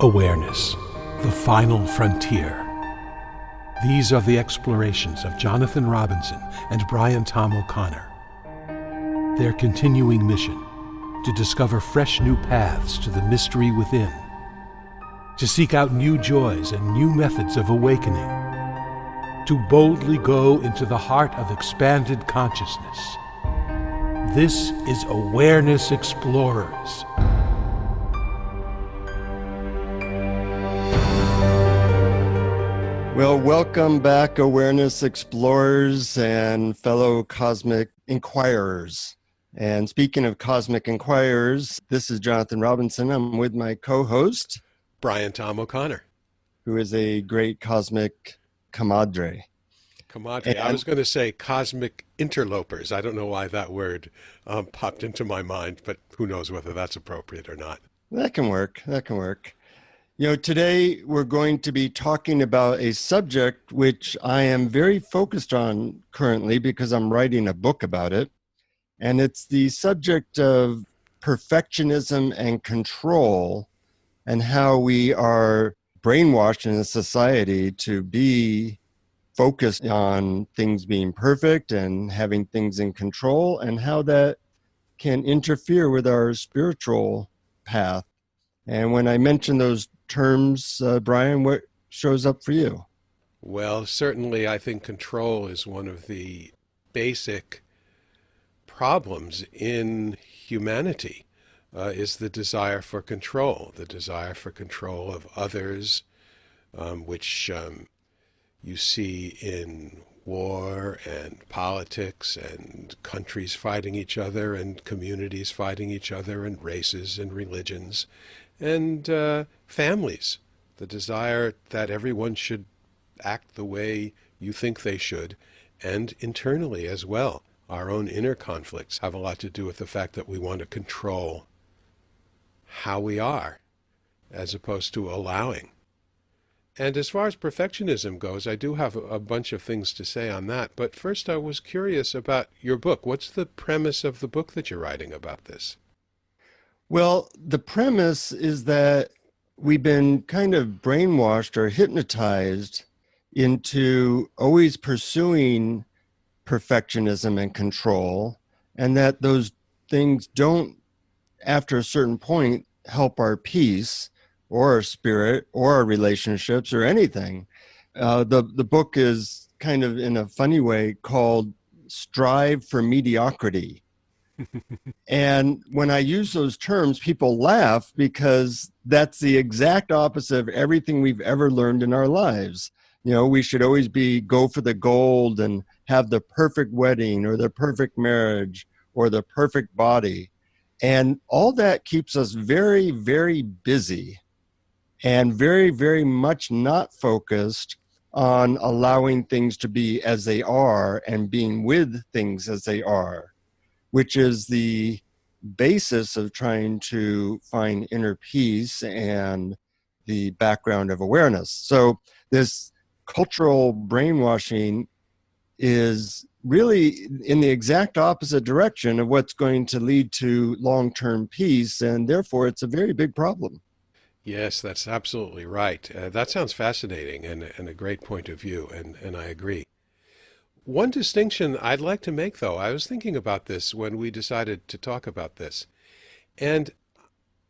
Awareness, the final frontier. These are the explorations of Jonathan Robinson and Brian Tom O'Connor. Their continuing mission, to discover fresh new paths to the mystery within, to seek out new joys and new methods of awakening, to boldly go into the heart of expanded consciousness. This is Awareness Explorers. Well, welcome back, Awareness Explorers and fellow Cosmic Inquirers. And speaking of Cosmic Inquirers, this is Jonathan Robinson. I'm with my co-host, Brian Tom O'Connor, who is a great cosmic comadre. I was going to say cosmic interlopers. I don't know why that word popped into my mind, but who knows whether that's appropriate or not. That can work. You know, today we're going to be talking about a subject which I am very focused on currently because I'm writing a book about it. And it's the subject of perfectionism and control and how we are brainwashed in a society to be focused on things being perfect and having things in control, and how that can interfere with our spiritual path. And when I mention those terms, Brian, what shows up for you? Well, certainly I think control is one of the basic problems in humanity, is the desire for control of others, which you see in war and politics and countries fighting each other and communities fighting each other and races and religions and families. The desire that everyone should act the way you think they should, and internally as well. Our own inner conflicts have a lot to do with the fact that we want to control how we are as opposed to allowing. And as far as perfectionism goes, I do have a bunch of things to say on that. But first I was curious about your book. What's the premise of the book that you're writing about this? Well, the premise is that we've been kind of brainwashed or hypnotized into always pursuing perfectionism and control, and that those things don't, after a certain point, help our peace or our spirit or our relationships or anything. The book is kind of, in a funny way, called Strive for Mediocrity. And when I use those terms, people laugh because that's the exact opposite of everything we've ever learned in our lives. You know, we should always go for the gold and have the perfect wedding or the perfect marriage or the perfect body. And all that keeps us very, very busy and very, very much not focused on allowing things to be as they are and being with things as they are, which is the basis of trying to find inner peace and the background of awareness. So this cultural brainwashing is really in the exact opposite direction of what's going to lead to long-term peace, and therefore it's a very big problem. Yes, that's absolutely right. That sounds fascinating and a great point of view, and I agree. One distinction I'd like to make, though, I was thinking about this when we decided to talk about this, and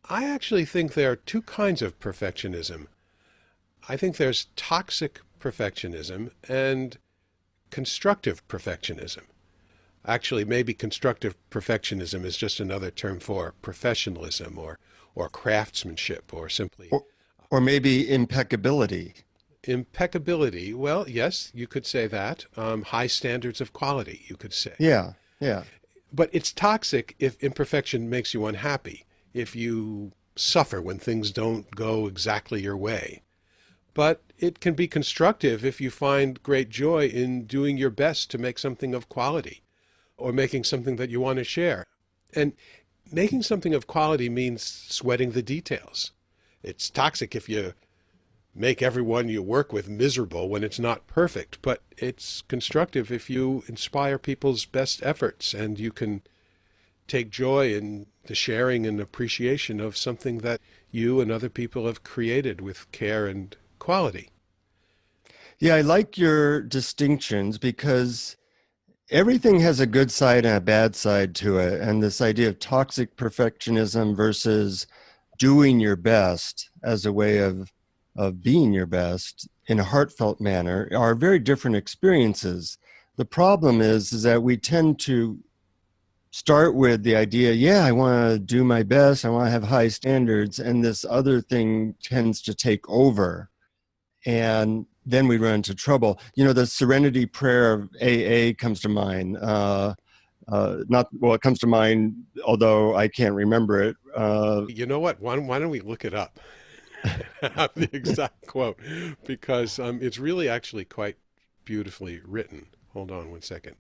I actually think there are two kinds of perfectionism. I think there's toxic perfectionism and constructive perfectionism. Actually, maybe constructive perfectionism is just another term for professionalism or craftsmanship, or simply... Or maybe impeccability. Impeccability, well, yes, you could say that. High standards of quality, you could say. Yeah. But it's toxic if imperfection makes you unhappy, if you suffer when things don't go exactly your way. But it can be constructive if you find great joy in doing your best to make something of quality, or making something that you want to share. And making something of quality means sweating the details. It's toxic if you make everyone you work with miserable when it's not perfect, but it's constructive if you inspire people's best efforts and you can take joy in the sharing and appreciation of something that you and other people have created with care and quality. Yeah, I like your distinctions because everything has a good side and a bad side to it. And this idea of toxic perfectionism versus doing your best as a way of being your best in a heartfelt manner are very different experiences. The problem is that we tend to start with the idea, yeah, I want to do my best, I want to have high standards, and this other thing tends to take over. And then we run into trouble. You know, the serenity prayer of AA comes to mind. Not well, it comes to mind, although I can't remember it. You know what? Why don't we look it up? Have the exact quote, because it's really actually quite beautifully written. Hold on one second.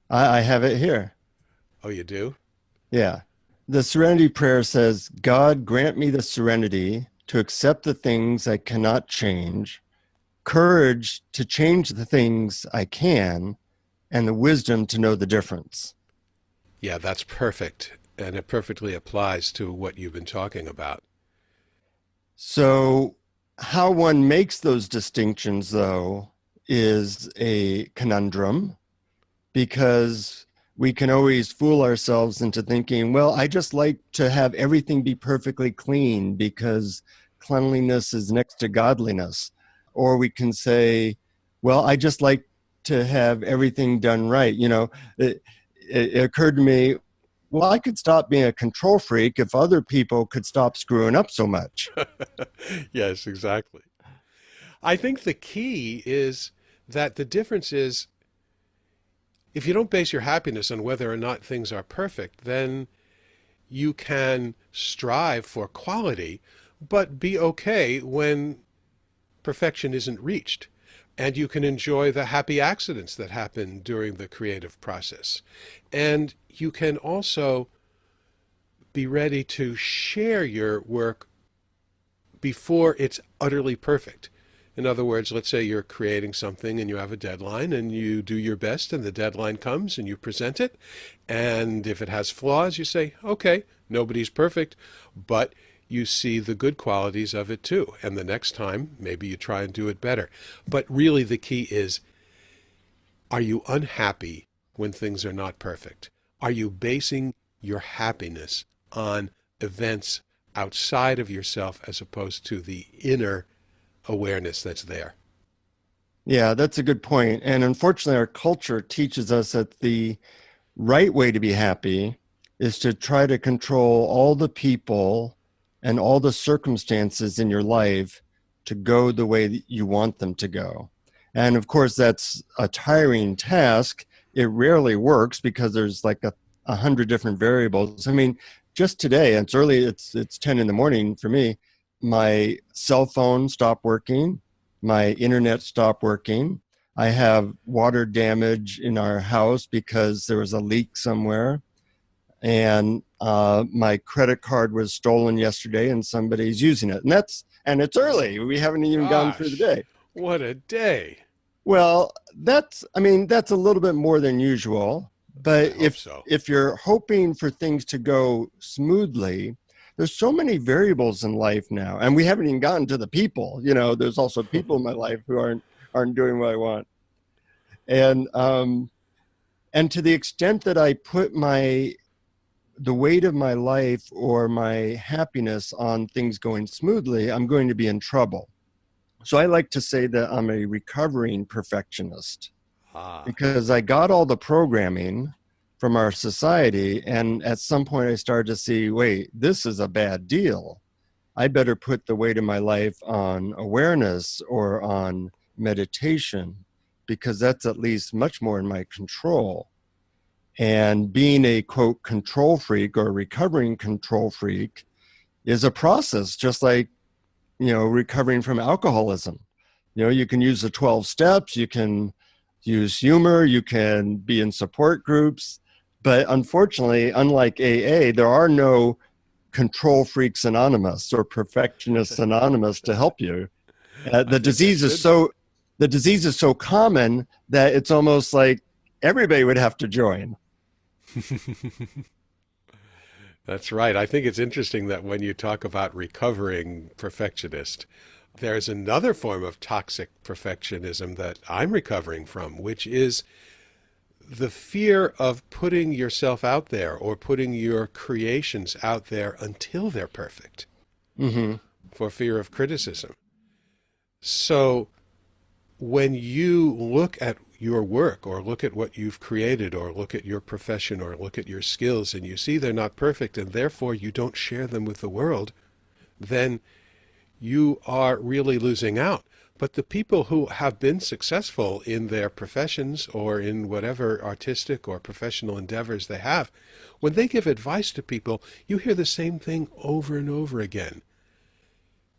I have it here. Oh, you do? Yeah. The serenity prayer says, God, grant me the serenity to accept the things I cannot change, courage to change the things I can, and the wisdom to know the difference. Yeah, that's perfect. And it perfectly applies to what you've been talking about. So, how one makes those distinctions, though, is a conundrum because we can always fool ourselves into thinking, well, I just like to have everything be perfectly clean because cleanliness is next to godliness. Or we can say, well, I just like to have everything done right. You know, it occurred to me, well, I could stop being a control freak if other people could stop screwing up so much. Yes, exactly. I think the key is that the difference is if you don't base your happiness on whether or not things are perfect, then you can strive for quality, but be okay when perfection isn't reached. And you can enjoy the happy accidents that happen during the creative process. And you can also be ready to share your work before it's utterly perfect. In other words, let's say you're creating something and you have a deadline and you do your best and the deadline comes and you present it. And if it has flaws, you say, okay, nobody's perfect, but you see the good qualities of it too. And the next time, maybe you try and do it better. But really the key is, are you unhappy when things are not perfect? Are you basing your happiness on events outside of yourself as opposed to the inner awareness that's there? Yeah, that's a good point. And unfortunately, our culture teaches us that the right way to be happy is to try to control all the people and all the circumstances in your life to go the way that you want them to go. And of course, that's a tiring task. It rarely works because there's like 100 different variables. I mean, just today, it's early, it's 10 in the morning for me, my cell phone stopped working, my internet stopped working. I have water damage in our house because there was a leak somewhere. And my credit card was stolen yesterday and somebody's using it. And it's early. We haven't even gone through the day. What a day. Well, that's a little bit more than usual. But if you're hoping for things to go smoothly, there's so many variables in life now, and we haven't even gotten to the people. You know, there's also people in my life who aren't doing what I want. And to the extent that I put the weight of my life or my happiness on things going smoothly, I'm going to be in trouble. So I like to say that I'm a recovering perfectionist because I got all the programming from our society. And at some point I started to see, wait, this is a bad deal. I better put the weight of my life on awareness or on meditation because that's at least much more in my control. And being a, quote, control freak or recovering control freak is a process, just like, you know, recovering from alcoholism. You know, you can use the 12 steps, you can use humor, you can be in support groups. But unfortunately, unlike AA, there are no control freaks anonymous or perfectionists anonymous to help you. The disease is so common that it's almost like everybody would have to join. That's right. I think it's interesting that when you talk about recovering perfectionist, there's another form of toxic perfectionism that I'm recovering from, which is the fear of putting yourself out there or putting your creations out there until they're perfect, Hmm. for fear of criticism. So when you look at your work or look at what you've created or look at your profession or look at your skills and you see they're not perfect and therefore you don't share them with the world, then you are really losing out. But the people who have been successful in their professions or in whatever artistic or professional endeavors they have, when they give advice to people, you hear the same thing over and over again.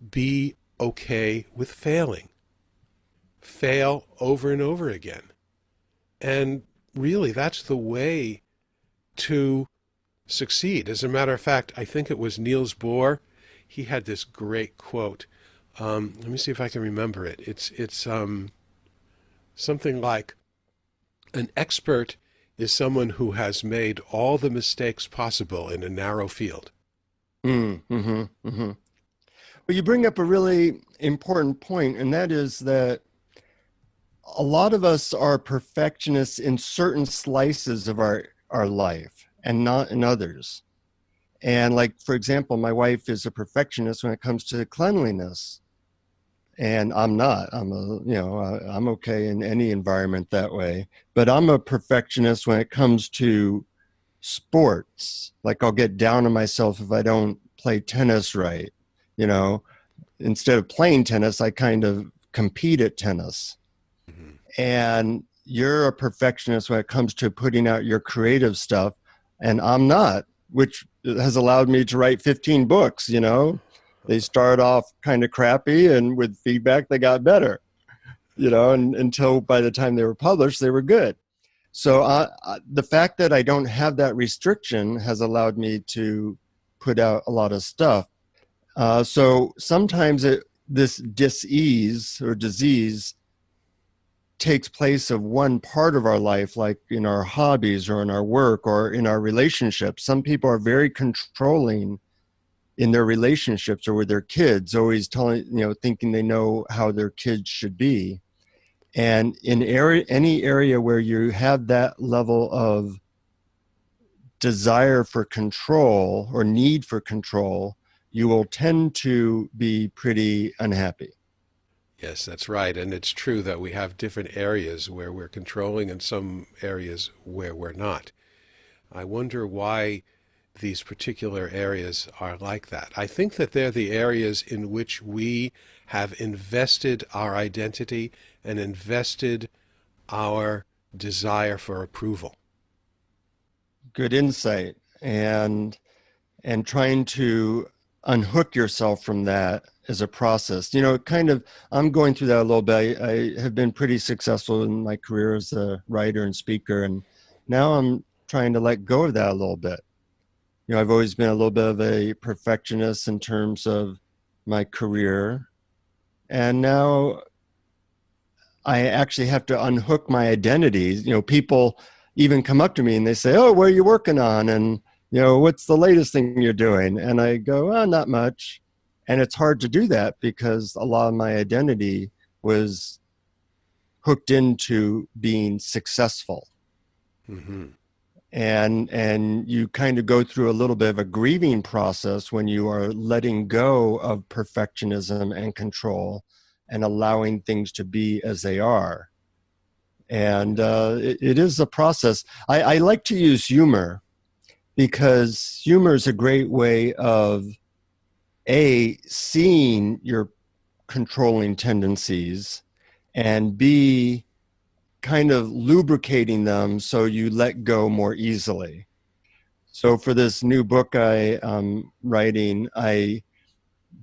Be okay with failing. Fail over and over again. And really, that's the way to succeed. As a matter of fact, I think it was Niels Bohr. He had this great quote. Let me see if I can remember it. It's something like, an expert is someone who has made all the mistakes possible in a narrow field. Mm-hmm. Hmm. Well, you bring up a really important point, and that is that a lot of us are perfectionists in certain slices of our life and not in others. And like, for example, my wife is a perfectionist when it comes to cleanliness. And I'm not. I'm okay in any environment that way. But I'm a perfectionist when it comes to sports. Like, I'll get down on myself if I don't play tennis right. You know, instead of playing tennis, I kind of compete at tennis. Mm-hmm. And you're a perfectionist when it comes to putting out your creative stuff, and I'm not, which has allowed me to write 15 books. They start off kind of crappy, and with feedback they got better, and until by the time they were published they were good. So the fact that I don't have that restriction has allowed me to put out a lot of stuff. So sometimes this dis-ease or disease takes place of one part of our life, like in our hobbies or in our work or in our relationships. Some people are very controlling in their relationships or with their kids, always thinking they know how their kids should be. And in any area where you have that level of desire for control or need for control, you will tend to be pretty unhappy. Yes, that's right. And it's true that we have different areas where we're controlling and some areas where we're not. I wonder why these particular areas are like that. I think that they're the areas in which we have invested our identity and invested our desire for approval. Good insight. And trying to unhook yourself from that is a process. I'm going through that a little bit. I have been pretty successful in my career as a writer and speaker, and now I'm trying to let go of that a little bit. I've always been a little bit of a perfectionist in terms of my career, and now I actually have to unhook my identity. People even come up to me and they say, "Oh, what are you working on?" And what's the latest thing you're doing? And I go, "Oh, not much." And it's hard to do that because a lot of my identity was hooked into being successful. Mm-hmm. And you kind of go through a little bit of a grieving process when you are letting go of perfectionism and control and allowing things to be as they are. And it is a process. I like to use humor, because humor is a great way of seeing your controlling tendencies, and B, kind of lubricating them so you let go more easily. So for this new book I'm writing, I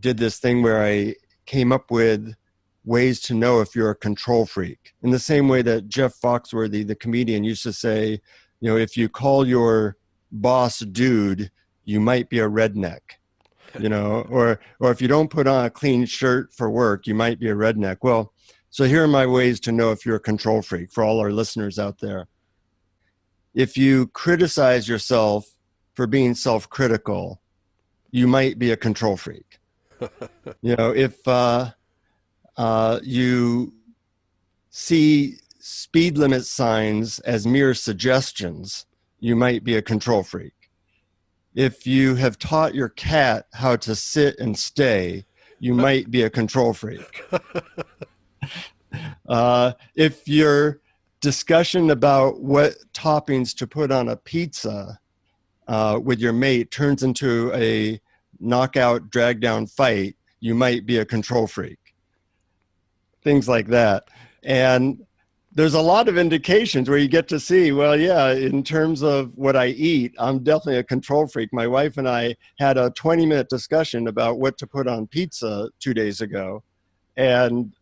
did this thing where I came up with ways to know if you're a control freak. In the same way that Jeff Foxworthy, the comedian, used to say, if you call your boss dude, you might be a redneck. Or if you don't put on a clean shirt for work, you might be a redneck. Well, so here are my ways to know if you're a control freak for all our listeners out there. if you criticize yourself for being self-critical, you might be a control freak. If you see speed limit signs as mere suggestions, you might be a control freak. If you have taught your cat how to sit and stay, you might be a control freak. If your discussion about what toppings to put on a pizza with your mate turns into a knockout, drag down fight, you might be a control freak. Things like that. And there's a lot of indications where you get to see, well, yeah, in terms of what I eat, I'm definitely a control freak. My wife and I had a 20-minute discussion about what to put on pizza 2 days ago. And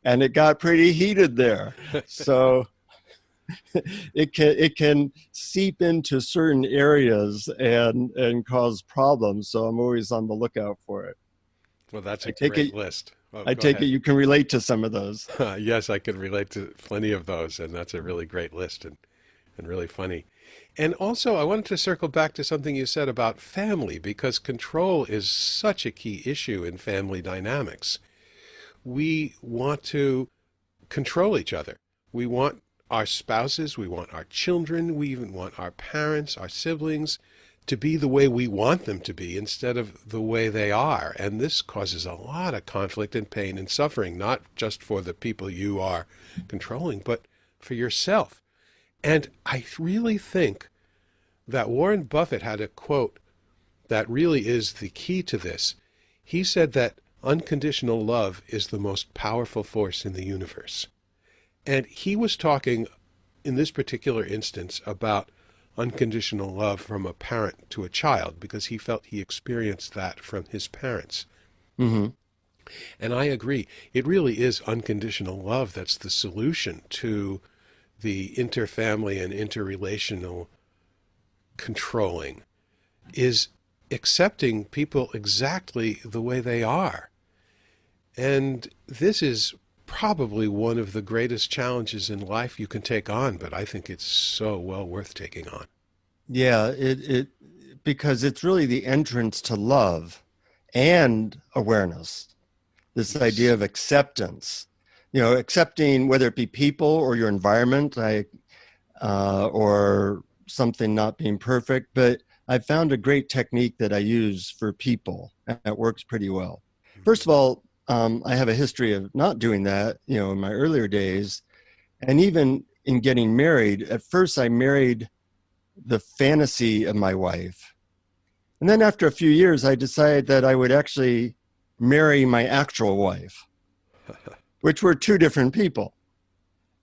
it got pretty heated there. So it can seep into certain areas and cause problems. So I'm always on the lookout for it. Well, that's a great list. Oh, I take it you can relate to some of those. Yes, I can relate to plenty of those, and that's a really great list and really funny. And also, I wanted to circle back to something you said about family, because control is such a key issue in family dynamics. We want to control each other. We want our spouses, we want our children, we even want our parents, our siblings to be the way we want them to be instead of the way they are. And this causes a lot of conflict and pain and suffering, not just for the people you are controlling, but for yourself. And I really think that Warren Buffett had a quote that really is the key to this. He said that unconditional love is the most powerful force in the universe. And he was talking in this particular instance about unconditional love from a parent to a child, because he felt he experienced that from his parents. Mm-hmm. And I agree. It really is unconditional love that's the solution to the interfamily and interrelational controlling, is accepting people exactly the way they are. And this is probably one of the greatest challenges in life you can take on, but I think it's so well worth taking on. Yeah, it because it's really the entrance to love and awareness. This idea of acceptance, accepting whether it be people or your environment, or something not being perfect. But I found a great technique that I use for people, and that works pretty well. First of all, I have a history of not doing that, in my earlier days. And even in getting married, at first I married the fantasy of my wife. And then after a few years, I decided that I would actually marry my actual wife, which were two different people.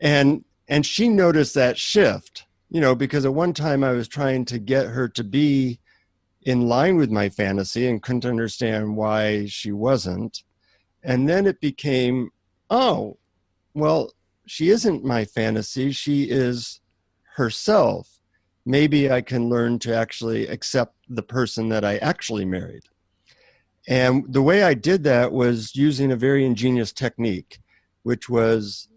And she noticed that shift, because at one time I was trying to get her to be in line with my fantasy and couldn't understand why she wasn't. And then it became, oh, well, she isn't my fantasy. She is herself. Maybe I can learn to actually accept the person that I actually married. And the way I did that was using a very ingenious technique, which was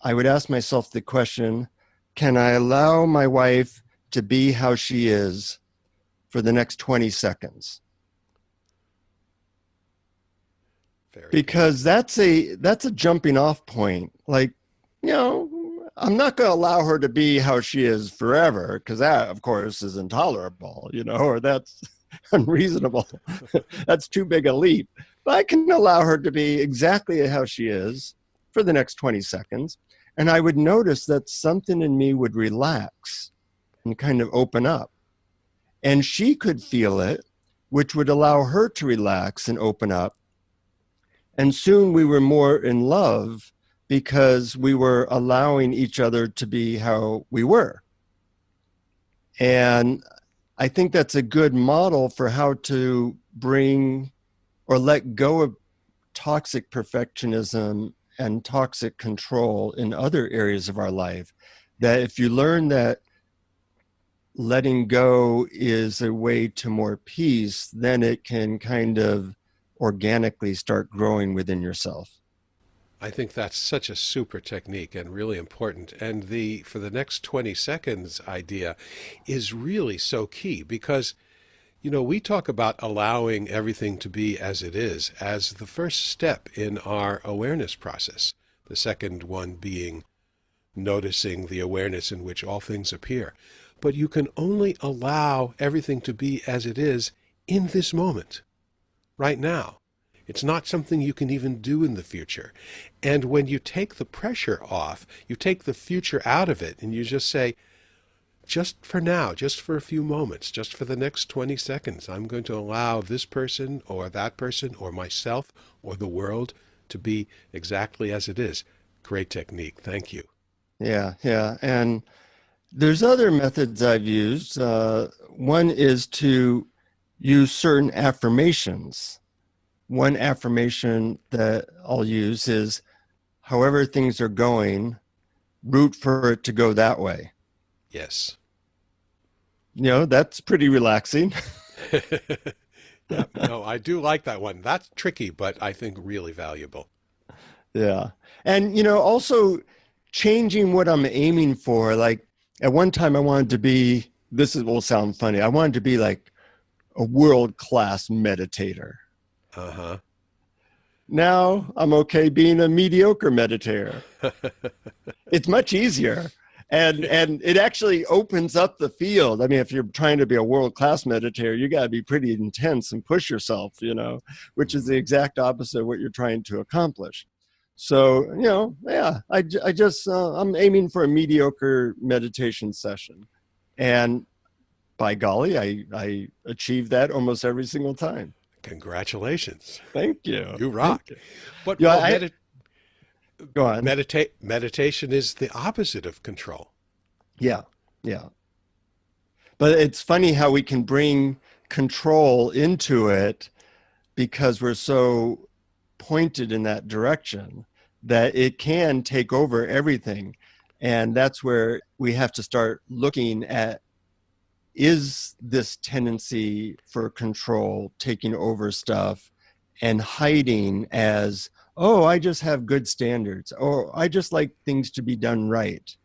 I would ask myself the question, can I allow my wife to be how she is for the next 20 seconds? Because that's a jumping off point. Like, I'm not going to allow her to be how she is forever, because that, of course, is intolerable, or that's unreasonable. That's too big a leap. But I can allow her to be exactly how she is for the next 20 seconds. And I would notice that something in me would relax and kind of open up. And she could feel it, which would allow her to relax and open up. And soon we were more in love because we were allowing each other to be how we were. And I think that's a good model for how to bring or let go of toxic perfectionism and toxic control in other areas of our life. That if you learn that letting go is a way to more peace, then it can kind of organically start growing within yourself. I think that's such a super technique and really important. And the for the next 20 seconds idea is really so key because, we talk about allowing everything to be as it is as the first step in our awareness process. The second one being noticing the awareness in which all things appear. But you can only allow everything to be as it is in this moment, right now. It's not something you can even do in the future. And when you take the pressure off, you take the future out of it, and you just say, just for now, just for a few moments, just for the next 20 seconds, I'm going to allow this person or that person or myself or the world to be exactly as it is. Great technique. Thank you. Yeah, yeah. And there's other methods I've used. One is to use certain affirmations. One affirmation that I'll use is, however things are going, root for it to go that way. Yes. That's pretty relaxing. Yeah, no, I do like that one. That's tricky, but I think really valuable. Yeah. And, also changing what I'm aiming for. Like at one time I wanted to be, will sound funny. I wanted to be like a world-class meditator. Uh-huh. Now I'm okay being a mediocre meditator. It's much easier. And it actually opens up the field. I mean, if you're trying to be a world-class meditator, you got to be pretty intense and push yourself, which is the exact opposite of what you're trying to accomplish. So, yeah, I'm aiming for a mediocre meditation session. And by golly, I achieve that almost every single time. Congratulations. Thank you. You rock. But go on. Meditation is the opposite of control. Yeah, yeah. But it's funny how we can bring control into it because we're so pointed in that direction that it can take over everything. And that's where we have to start looking at, is this tendency for control taking over stuff and hiding as, oh, I just have good standards, or I just like things to be done right.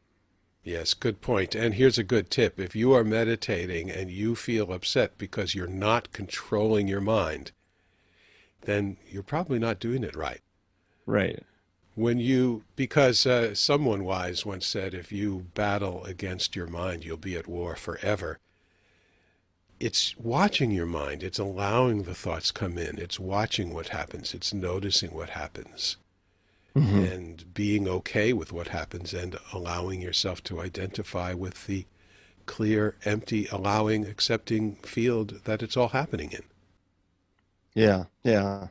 Yes, good point. And here's a good tip. If you are meditating and you feel upset because you're not controlling your mind, then you're probably not doing it right. Right. Because someone wise once said, if you battle against your mind, you'll be at war forever. It's watching your mind. It's allowing the thoughts come in. It's watching what happens. It's noticing what happens. Mm-hmm. And being okay with what happens and allowing yourself to identify with the clear, empty, allowing, accepting field that it's all happening in. Yeah, yeah.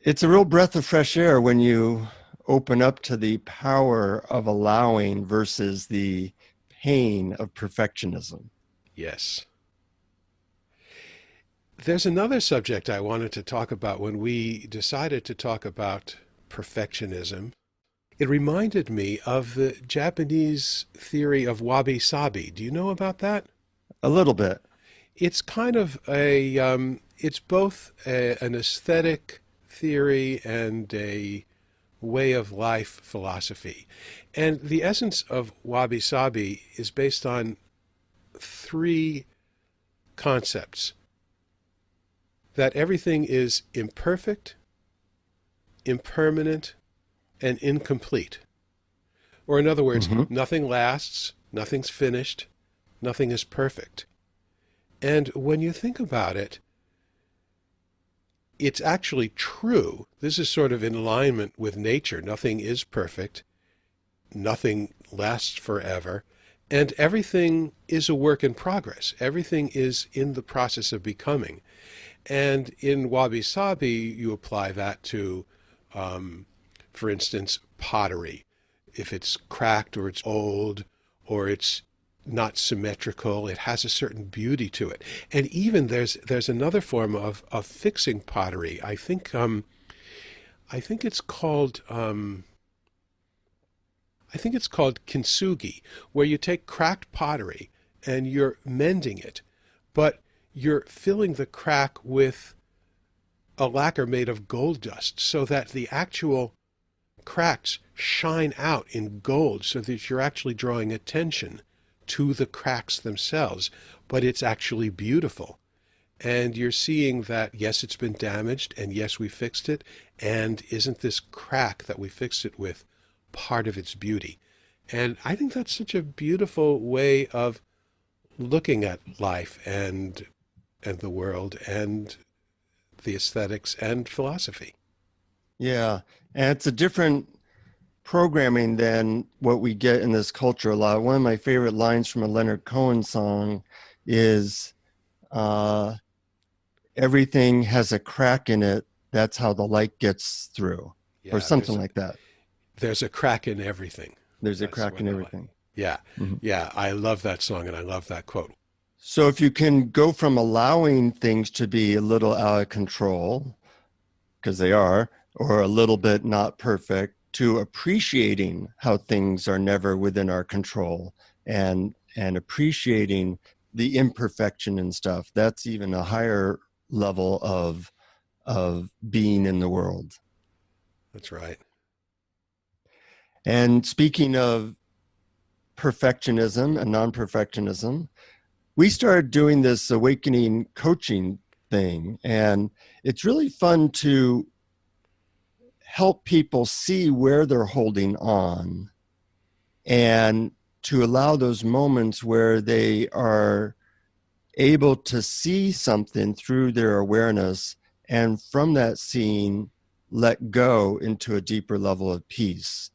It's a real breath of fresh air when you open up to the power of allowing versus the pain of perfectionism. Yes. There's another subject I wanted to talk about when we decided to talk about perfectionism. It reminded me of the Japanese theory of wabi sabi. Do you know about that? A little bit. It's kind of it's both an aesthetic theory and a way of life philosophy. And the essence of wabi sabi is based on three concepts: that everything is imperfect, impermanent, and incomplete. Or in other words, nothing lasts, nothing's finished, nothing is perfect. And when you think about it, it's actually true. This is sort of in alignment with nature. Nothing is perfect, nothing lasts forever, and everything is a work in progress. Everything is in the process of becoming. And in wabi sabi, you apply that to, for instance, pottery. If it's cracked or it's old or it's not symmetrical, it has a certain beauty to it. And even there's another form of fixing pottery. I think it's called kintsugi, where you take cracked pottery and you're mending it, but you're filling the crack with a lacquer made of gold dust so that the actual cracks shine out in gold so that you're actually drawing attention to the cracks themselves, but it's actually beautiful. And you're seeing that, yes, it's been damaged, and yes, we fixed it, and isn't this crack that we fixed it with part of its beauty? And I think that's such a beautiful way of looking at life and the world and the aesthetics and philosophy. Yeah. And it's a different programming than what we get in this culture a lot. One of my favorite lines from a Leonard Cohen song is, uh, everything has a crack in it. That's how the light gets through, or Yeah, something like that. there's a crack in everything. There's a That's crack what in I like. everything. Yeah, Mhm. yeah, I love that song and I love that quote. So if you can go from allowing things to be a little out of control, because they are, or a little bit not perfect, to appreciating how things are never within our control, and appreciating the imperfection and stuff, that's even a higher level of being in the world. That's right. And speaking of perfectionism and non-perfectionism, we started doing this awakening coaching thing, and it's really fun to help people see where they're holding on, and to allow those moments where they are able to see something through their awareness, and from that seeing let go into a deeper level of peace.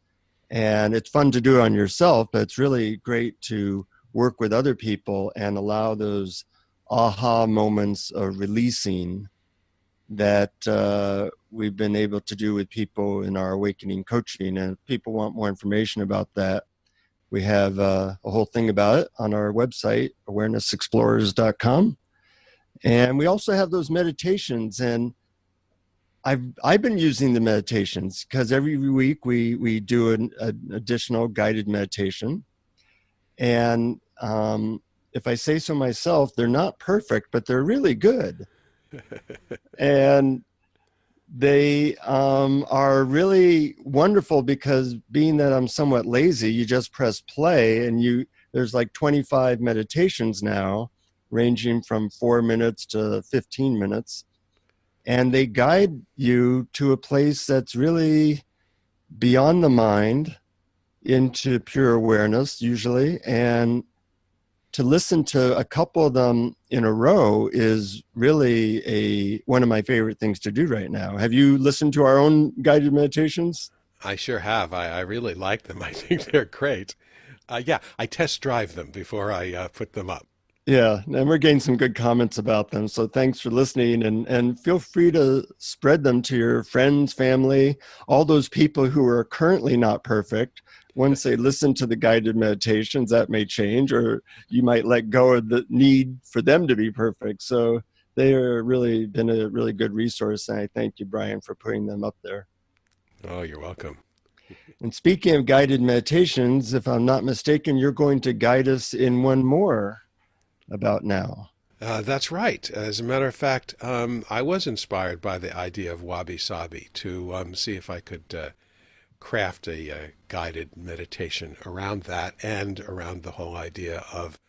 And it's fun to do it on yourself, but it's really great to work with other people and allow those aha moments of releasing that we've been able to do with people in our awakening coaching. And if people want more information about that, we have a whole thing about it on our website, awarenessexplorers.com. And we also have those meditations. And I've been using the meditations because every week we do an additional guided meditation. And if I say so myself, they're not perfect, but they're really good. And they are really wonderful because, being that I'm somewhat lazy, you just press play and there's like 25 meditations now, ranging from 4 minutes to 15 minutes. And they guide you to a place that's really beyond the mind, into pure awareness usually. And to listen to a couple of them in a row is really one of my favorite things to do right now. Have you listened to our own guided meditations? I sure have. I really like them. I think they're great. Yeah, I test drive them before I put them up. Yeah, and we're getting some good comments about them. So thanks for listening, and feel free to spread them to your friends, family, all those people who are currently not perfect. Once they listen to the guided meditations, that may change, or you might let go of the need for them to be perfect. So they are really been a really good resource. And I thank you, Brian, for putting them up there. Oh, you're welcome. And speaking of guided meditations, if I'm not mistaken, you're going to guide us in one more about now. That's right. As a matter of fact, I was inspired by the idea of wabi sabi to see if I could craft a guided meditation around that and around the whole idea of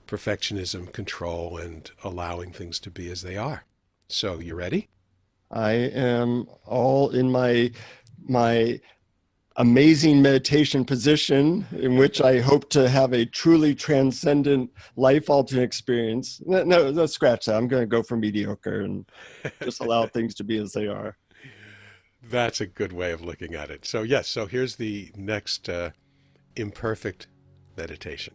perfectionism, control, and allowing things to be as they are. So, you ready? I am all in my amazing meditation position, in which I hope to have a truly transcendent, life-altering experience. No, scratch that. I'm going to go for mediocre and just allow things to be as they are. That's a good way of looking at it. So, yes, so here's the next imperfect meditation.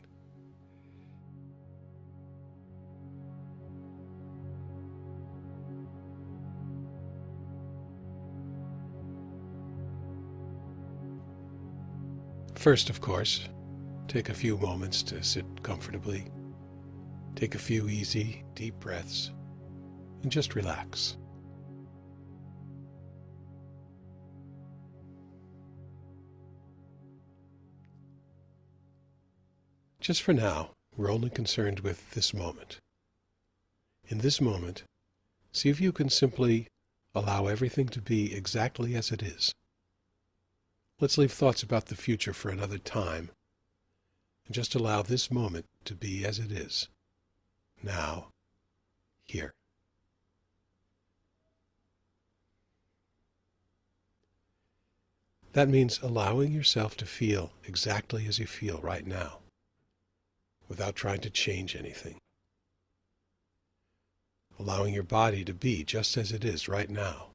First, of course, take a few moments to sit comfortably. Take a few easy, deep breaths and just relax. Just for now, we're only concerned with this moment. In this moment, See if you can simply allow everything to be exactly as it is. Let's leave thoughts about the future for another time, and just allow this moment to be as it is, now, here. That means allowing yourself to feel exactly as you feel right now, without trying to change anything. Allowing your body to be just as it is right now.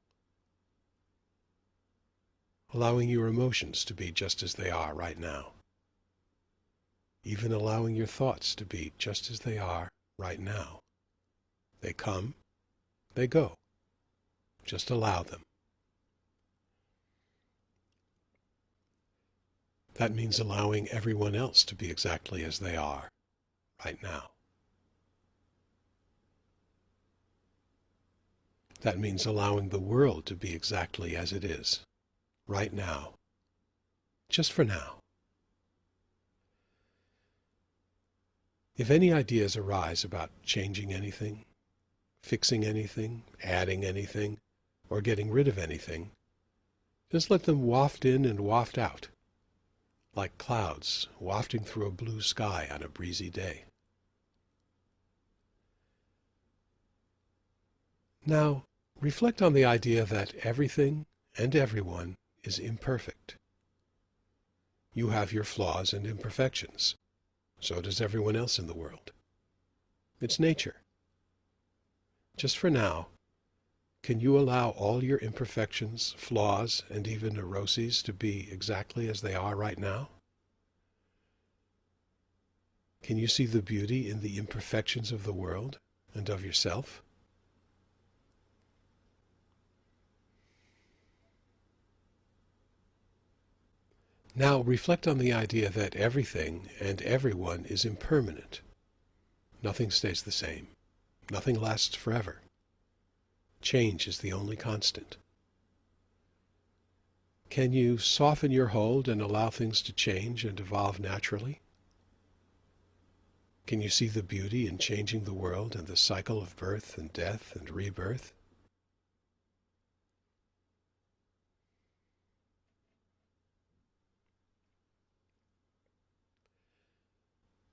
Allowing your emotions to be just as they are right now. Even allowing your thoughts to be just as they are right now. They come, they go. Just allow them. That means allowing everyone else to be exactly as they are right now. That means allowing the world to be exactly as it is right now, just for now. If any ideas arise about changing anything, fixing anything, adding anything, or getting rid of anything, just let them waft in and waft out, like clouds wafting through a blue sky on a breezy day. Now, reflect on the idea that everything and everyone is imperfect. You have your flaws and imperfections. So does everyone else in the world. It's nature. Just for now, can you allow all your imperfections, flaws, and even neuroses to be exactly as they are right now? Can you see the beauty in the imperfections of the world and of yourself? Now reflect on the idea that everything and everyone is impermanent. Nothing stays the same. Nothing lasts forever. Change is the only constant. Can you soften your hold and allow things to change and evolve naturally? Can you see the beauty in changing the world and the cycle of birth and death and rebirth?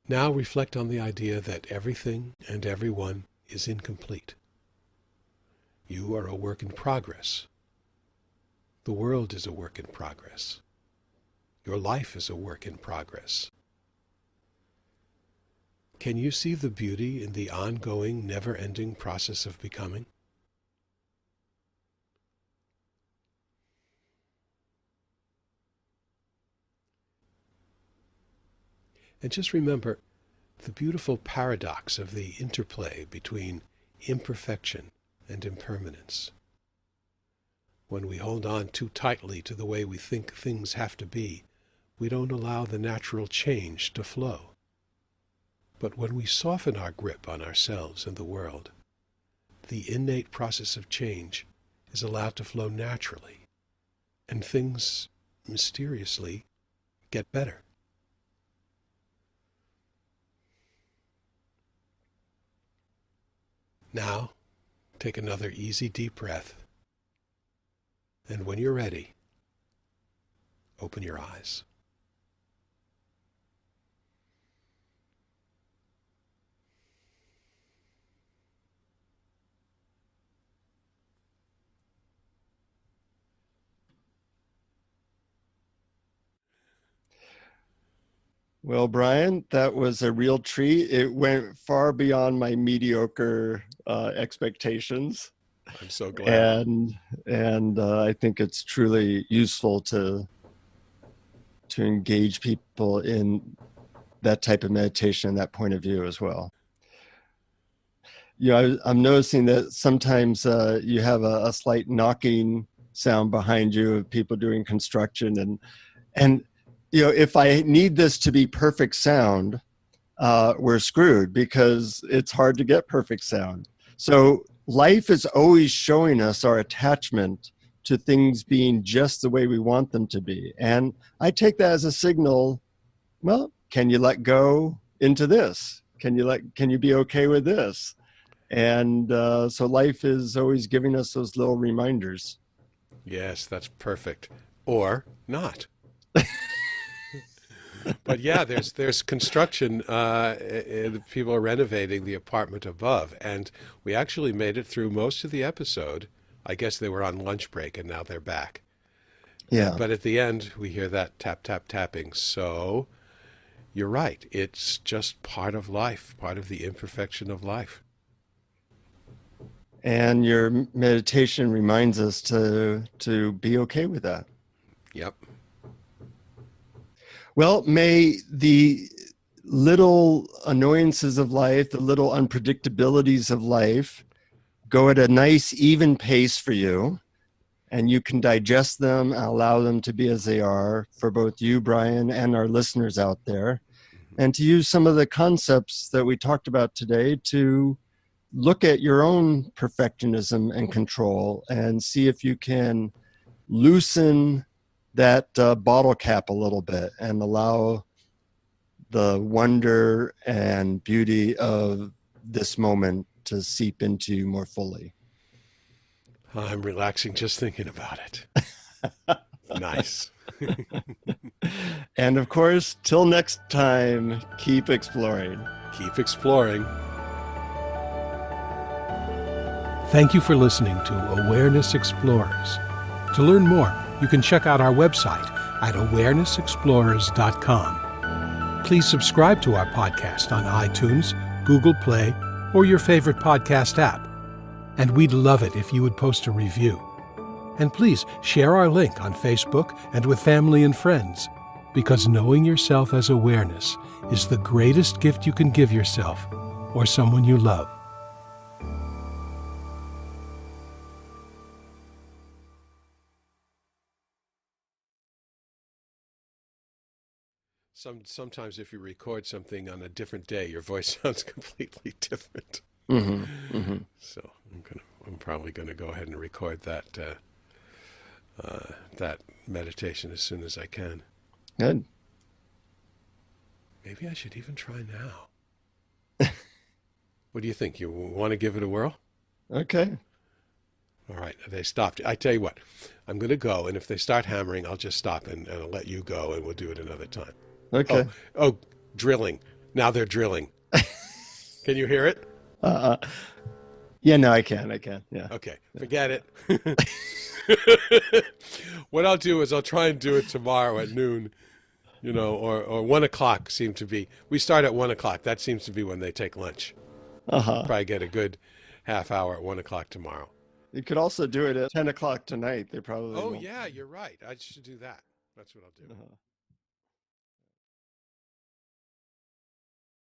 Now reflect on the idea that everything and everyone is incomplete. You are a work in progress. The world is a work in progress. Your life is a work in progress. Can you see the beauty in the ongoing, never-ending process of becoming? And just remember the beautiful paradox of the interplay between imperfection and impermanence. When we hold on too tightly to the way we think things have to be, we don't allow the natural change to flow. But when we soften our grip on ourselves and the world, the innate process of change is allowed to flow naturally, and things mysteriously get better. Now, take another easy deep breath, and when you're ready, open your eyes. Well, Brian, that was a real treat. It went far beyond my mediocre expectations, I'm so glad. and I think it's truly useful to engage people in that type of meditation and that point of view as well. You know, I'm noticing that sometimes you have a slight knocking sound behind you of people doing construction, and you know, if I need this to be perfect sound, we're screwed because it's hard to get perfect sound. So life is always showing us our attachment to things being just the way we want them to be. And I take that as a signal, well, can you let go into this? Can you be okay with this? And so life is always giving us those little reminders. Yes, that's perfect. Or not. But yeah, there's construction. People are renovating the apartment above, and we actually made it through most of the episode. I guess they were on lunch break, and now they're back. Yeah. But at the end, we hear that tap, tap, tapping. So you're right. It's just part of life, part of the imperfection of life. And your meditation reminds us to be okay with that. Yep. Well, may the little annoyances of life, the little unpredictabilities of life go at a nice, even pace for you, and you can digest them and allow them to be as they are for both you, Brian, and our listeners out there, and to use some of the concepts that we talked about today to look at your own perfectionism and control and see if you can loosen that bottle cap a little bit and allow the wonder and beauty of this moment to seep into you more fully. I'm relaxing just thinking about it. Nice. And of course, till next time, keep exploring. Keep exploring. Thank you for listening to Awareness Explorers. To learn more, you can check out our website at awarenessexplorers.com. Please subscribe to our podcast on iTunes, Google Play, or your favorite podcast app. And we'd love it if you would post a review. And please share our link on Facebook and with family and friends, because knowing yourself as awareness is the greatest gift you can give yourself or someone you love. Sometimes if you record something on a different day, your voice sounds completely different. Mm-hmm, mm-hmm. So I'm probably gonna go ahead and record that that meditation as soon as I can. Good. Maybe I should even try now. What do you think? You want to give it a whirl? Okay. All right. They stopped. I tell you what, I'm going to go, and if they start hammering, I'll just stop and I'll let you go, and we'll do it another time. Okay. Oh, drilling. Now they're drilling. Can you hear it? Yeah, no, I can. Yeah. Okay. Forget it. What I'll do is I'll try and do it tomorrow at noon, or 1 o'clock seem to be. We start at 1 o'clock. That seems to be when they take lunch. Probably get a good half hour at 1 o'clock tomorrow. You could also do it at 10 o'clock tonight. They probably Oh, won't. yeah, you're right. I should do that. That's what I'll do.